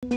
Hi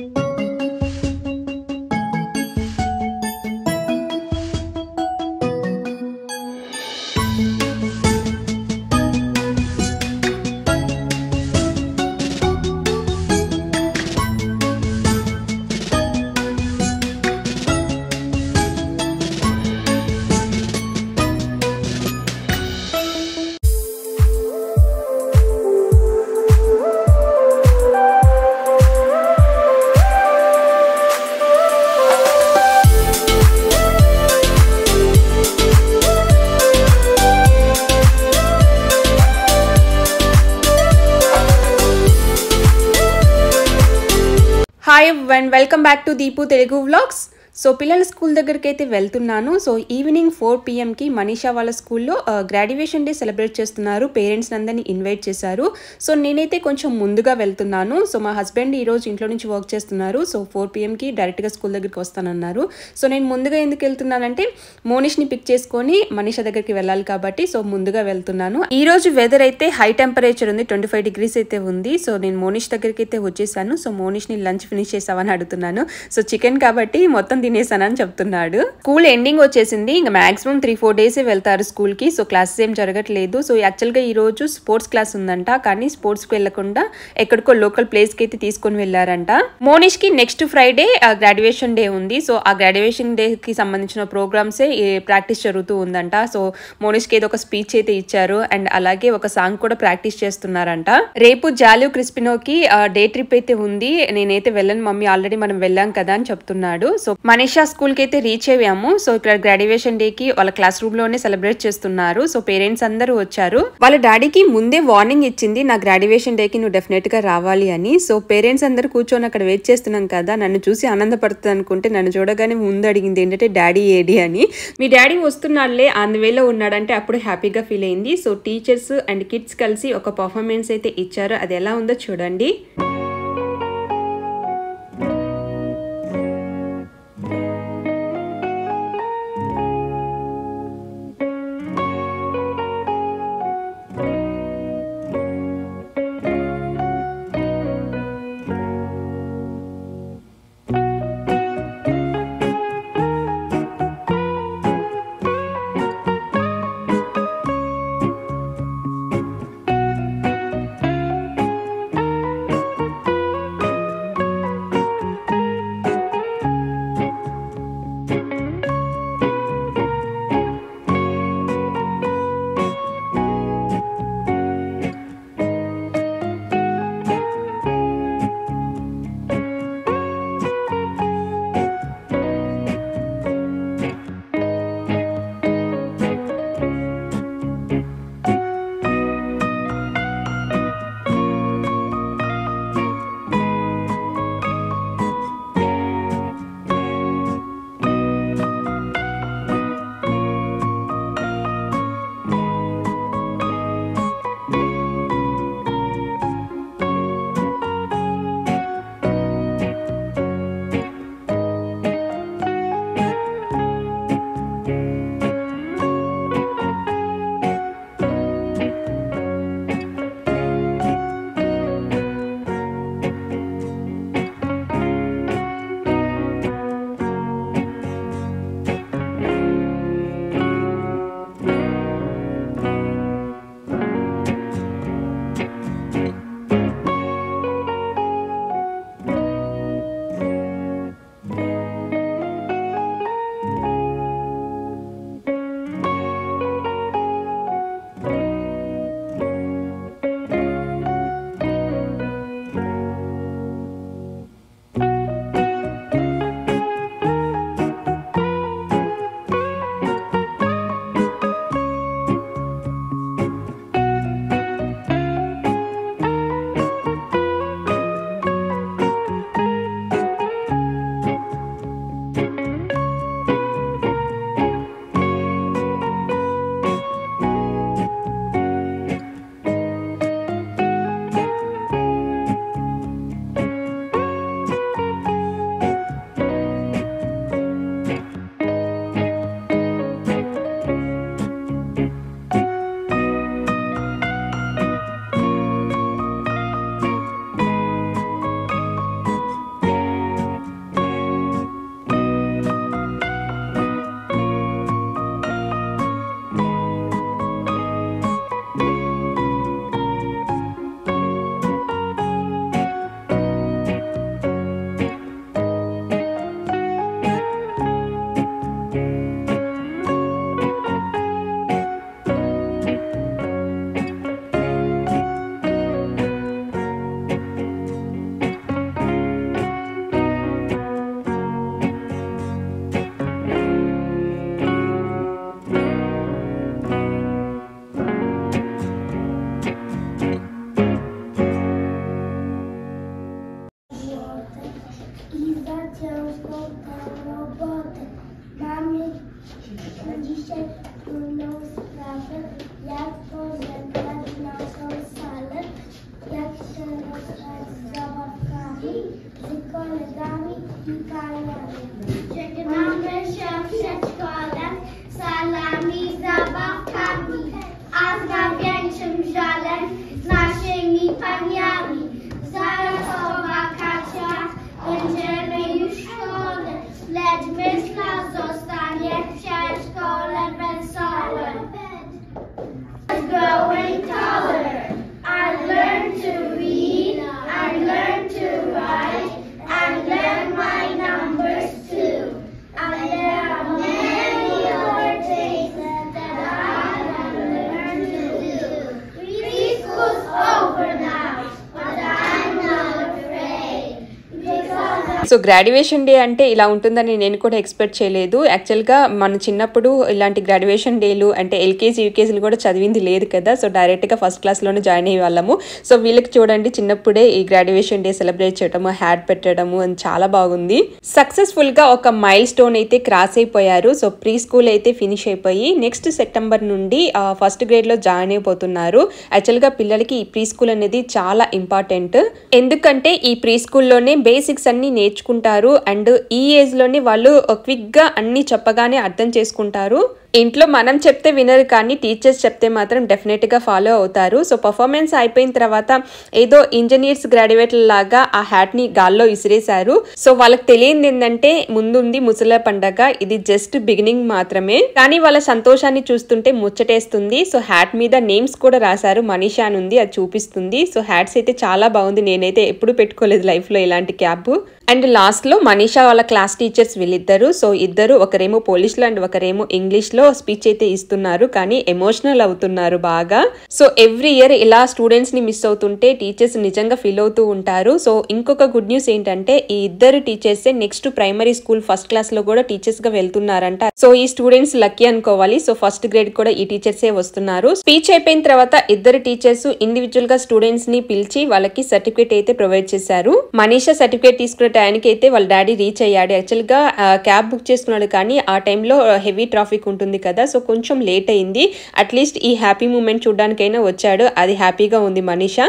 everyone, welcome back to Deepu Telugu Vlogs. So పిల్లల school దగ్గరికి అయితే వెళ్తున్నాను. సో ఈవినింగ్ 4 PM కి మనీషా వాళ్ళ స్కూల్లో గ్రాడ్యుయేషన్ డే సెలబ్రేట్ చేస్తున్నారు. పేరెంట్స్ అందరినీ ఇన్వైట్ చేశారు. సో నేనైతే కొంచెం ముందుగా వెళ్తున్నాను. సో మా హస్బెండ్ ఈరోజు ఇంట్లో నుంచి వర్క్ చేస్తున్నారు. సో 4 PM కి డైరెక్ట్గా స్కూల్ దగ్గరికి వస్తానన్నారు. సో నేను ముందుగా ఎందుకు వెళ్తున్నానంటే మోనిష్ని పిక్ చేసుకొని మనీషా దగ్గరికి వెళ్ళాలి కాబట్టి సో ముందుగా వెళ్తున్నాను. ఈ రోజు వెదర్ అయితే హై టెంపరేచర్ ఉంది, 25 degrees అయితే ఉంది. సో నేను మోనిష్ దగ్గరికి అయితే వచ్చేసాను. సో మోనిష్ని లంచ్ ఫినిష్ చేసావని అడుగుతున్నాను. సో చికెన్ కాబట్టి మొత్తం తినేసానని చెప్తున్నాడు. స్కూల్ ఎండింగ్ వచ్చేసింది. ఇంకా మాక్సిమం 3-4 days వెళ్తారు స్కూల్ కి. సో క్లాసెస్ ఏం జరగట్లేదు. సో యాక్చువల్ గా ఈ రోజు స్పోర్ట్స్ క్లాస్ ఉందంట, కానీ స్పోర్ట్స్ కి వెళ్లకుండా ఎక్కడికో లోకల్ ప్లేస్ కి అయితే తీసుకొని వెళ్లారంట. మోనిష్ కి నెక్స్ట్ ఫ్రైడే గ్రాడ్యుయేషన్ డే ఉంది. సో ఆ గ్రాడ్యుయేషన్ డే కి సంబంధించిన ప్రోగ్రామ్స్ ప్రాక్టీస్ జరుగుతూ ఉందంట. సో మోనిష్ కి ఏదో ఒక స్పీచ్ అయితే ఇచ్చారు అండ్ అలాగే ఒక సాంగ్ కూడా ప్రాక్టీస్ చేస్తున్నారంట. రేపు జాలు క్రిస్పినోకి డే ట్రిప్ అయితే ఉంది. నేనైతే వెళ్ళను మమ్మీ, ఆల్రెడీ మనం వెళ్ళాం కదా అని చెప్తున్నాడు. సో మనీషా స్కూల్ కి అయితే రీచ్ అయ్యాము. సో ఇక్కడ గ్రాడ్యుయేషన్ డే కి వాళ్ళ క్లాస్ రూమ్ లోనే సెలబ్రేట్ చేస్తున్నారు. సో పేరెంట్స్ అందరూ వచ్చారు. వాళ్ళ డాడీకి ముందే వార్నింగ్ ఇచ్చింది, నా గ్రాడ్యుయేషన్ డే కి నువ్వు డెఫినెట్ గా రావాలి అని. సో పేరెంట్స్ అందరూ కూర్చొని అక్కడ వెయిట్ చేస్తున్నాం కదా, నన్ను చూసి ఆనందపడుతుంది అనుకుంటే నన్ను చూడగానే ముందు అడిగింది ఏంటంటే డాడీ ఏడి అని. మీ డాడీ వస్తున్నాడులే, అందువేలో ఉన్నాడంటే అప్పుడు హ్యాపీగా ఫీల్ అయింది. సో టీచర్స్ అండ్ కిడ్స్ కలిసి ఒక పర్ఫార్మెన్స్ అయితే ఇచ్చారు. అది ఎలా ఉందో చూడండి. Iza ciężko tę robotę. Mamy dzisiaj trudną sprawę, jak pożegnać naszą salę, jak się rozstać z zabawkami, z kolegami i kajami. Żegnamy się w przedszkolem, salami, zabawkami, a z największym żalem z naszymi paniami. Zaraz po wakacjach będziemy już w szkole, lecz myśla zostanie w przedszkole wesołe. Growing taller, I learned to read, I learned to write, and learn my numbers too. And there are many other things that I have learned to do. Preschool's over now, but I'm not afraid. So graduation day అంటే ఇలా ఉంటుందని నేను కూడా expect చేయలేదు. యాక్చువల్గా మన చిన్నప్పుడు ఇలాంటి గ్రాడ్యుయేషన్ డేలు అంటే ఎల్కేజీ యూకేజీలు కూడా చదివింది లేదు కదా. సో డైరెక్ట్గా ఫస్ట్ క్లాస్లోనే జాయిన్ అయ్యే వాళ్ళము. సో వీళ్ళకి చూడండి చిన్నప్పుడే ఈ గ్రాడ్యుయేషన్ డే సెలబ్రేట్ చేయడము, హ్యాట్ పెట్టడము అని చాలా బాగుంది. సక్సెస్ఫుల్గా ఒక మైల్ స్టోన్ అయితే క్రాస్ అయిపోయారు. సో ప్రీ స్కూల్ అయితే ఫినిష్ అయిపోయి నెక్స్ట్ సెప్టెంబర్ నుండి ఫస్ట్ గ్రేడ్లో జాయిన్ అయిపోతున్నారు. యాక్చువల్గా పిల్లలకి ఈ ప్రీ స్కూల్ అనేది చాలా ఇంపార్టెంట్. ఎందుకంటే ఈ ప్రీ స్కూల్లోనే బేసిక్స్ అన్ని నేర్చుకుంటారు అండ్ ఈ ఏజ్ లోనే వాళ్ళు క్విక్ గా అన్ని చెప్పగానే అర్థం చేసుకుంటారు. ఇంట్లో మనం చెప్తే వినరు కానీ టీచర్స్ చెప్తే మాత్రం డెఫినెట్ గా ఫాలో అవుతారు. సో పర్ఫార్మెన్స్ అయిపోయిన తర్వాత ఏదో ఇంజనీర్స్ గ్రాడ్యుయేట్ లాగా ఆ హ్యాట్ ని గాల్లో విసిరేశారు. సో వాళ్ళకి తెలియంది ఏంటంటే ముందుంది ముసల పండగ, ఇది జస్ట్ బిగినింగ్ మాత్రమే. కానీ వాళ్ళ సంతోషాన్ని చూస్తుంటే ముచ్చటేస్తుంది. సో హ్యాట్ మీద నేమ్స్ కూడా రాశారు, మనీషా అని ఉంది, అది చూపిస్తుంది. సో హ్యాట్స్ అయితే చాలా బాగుంది, నేనైతే ఎప్పుడు పెట్టుకోలేదు లైఫ్ లో ఇలాంటి క్యాప్. అండ్ లాస్ట్ లో మనీషా వాళ్ళ క్లాస్ టీచర్స్ వీళ్ళిద్దరు. సో ఇద్దరు ఒకరేమో పోలీస్ లో అండ్ ఒకరేమో ఇంగ్లీష్ లో స్పీచ్ అయితే ఇస్తున్నారు, కానీ ఎమోషనల్ అవుతున్నారు బాగా. సో ఎవ్రీ ఇయర్ ఇలా స్టూడెంట్స్ ని మిస్ అవుతుంటే టీచర్స్ నిజంగా ఫీల్ అవుతూ ఉంటారు. సో ఇంకొక గుడ్ న్యూస్ ఏంటంటే ఈ ఇద్దరు teachers next primary school first class లో కూడా టీచర్స్ గా వెళ్తున్నారంట. సో ఈ స్టూడెంట్స్ లక్కీ అనుకోవాలి. సో ఫస్ట్ గ్రేడ్ కూడా ఈ టీచర్సే వస్తున్నారు. స్పీచ్ అయిపోయిన తర్వాత ఇద్దరు టీచర్స్ ఇండివిజువల్ గా స్టూడెంట్స్ ని పిలిచి వాళ్ళకి సర్టిఫికేట్ అయితే ప్రొవైడ్ చేశారు. మనీషా సర్టిఫికేట్ తీసుకునే టైంకి అయితే వాళ్ళ డాడీ రీచ్ అయ్యాడు. యాక్చువల్ గా క్యాబ్ బుక్ చేసుకున్నాడు కానీ ఆ టైంలో హెవీ ట్రాఫిక్ ఉంటుంది కదా, సో కొంచెం లేట్ అయింది. అట్లీస్ట్ ఈ హ్యాపీ మూమెంట్ చూడడానికైనా వచ్చాడు, అది హ్యాపీగా ఉంది మనీషా.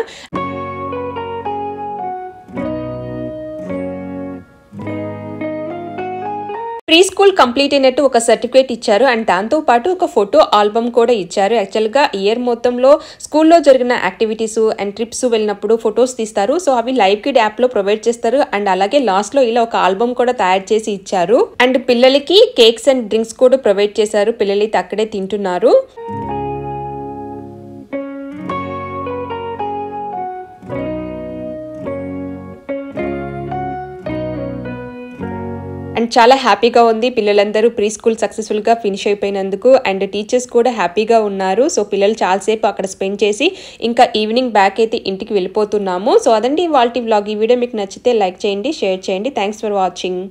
ప్రీ స్కూల్ కంప్లీట్ అయినట్టు ఒక సర్టిఫికేట్ ఇచ్చారు అండ్ దాంతో పాటు ఒక ఫోటో ఆల్బమ్ కూడా ఇచ్చారు. యాక్చువల్గా ఇయర్ మొత్తంలో స్కూల్లో జరిగిన యాక్టివిటీస్ అండ్ ట్రిప్స్ వెళ్ళినప్పుడు ఫొటోస్ తీస్తారు. సో అవి లైవ్ కిడ్ యాప్ లో ప్రొవైడ్ చేస్తారు అండ్ అలాగే లాస్ట్ లో ఇలా ఒక ఆల్బమ్ కూడా తయారు చేసి ఇచ్చారు. అండ్ పిల్లలకి కేక్స్ అండ్ డ్రింక్స్ కూడా ప్రొవైడ్ చేశారు. పిల్లలైతే అక్కడే తింటున్నారు. అండ్ చాలా హ్యాపీగా ఉంది. పిల్లలందరూ ప్రీ స్కూల్ సక్సెస్ఫుల్ గా ఫినిష్ అయిపోయినందుకు అండ్ టీచర్స్ కూడా హ్యాపీగా ఉన్నారు. సో పిల్లలు చాలాసేపు అక్కడ స్పెండ్ చేసి ఇంకా ఈవినింగ్ బ్యాక్ అయితే ఇంటికి వెళ్ళిపోతున్నాము. సో అదండి ఇవాల్టి వ్లాగ్. ఈ వీడియో మీకు నచ్చితే లైక్ చేయండి, షేర్ చేయండి. Thanks for watching.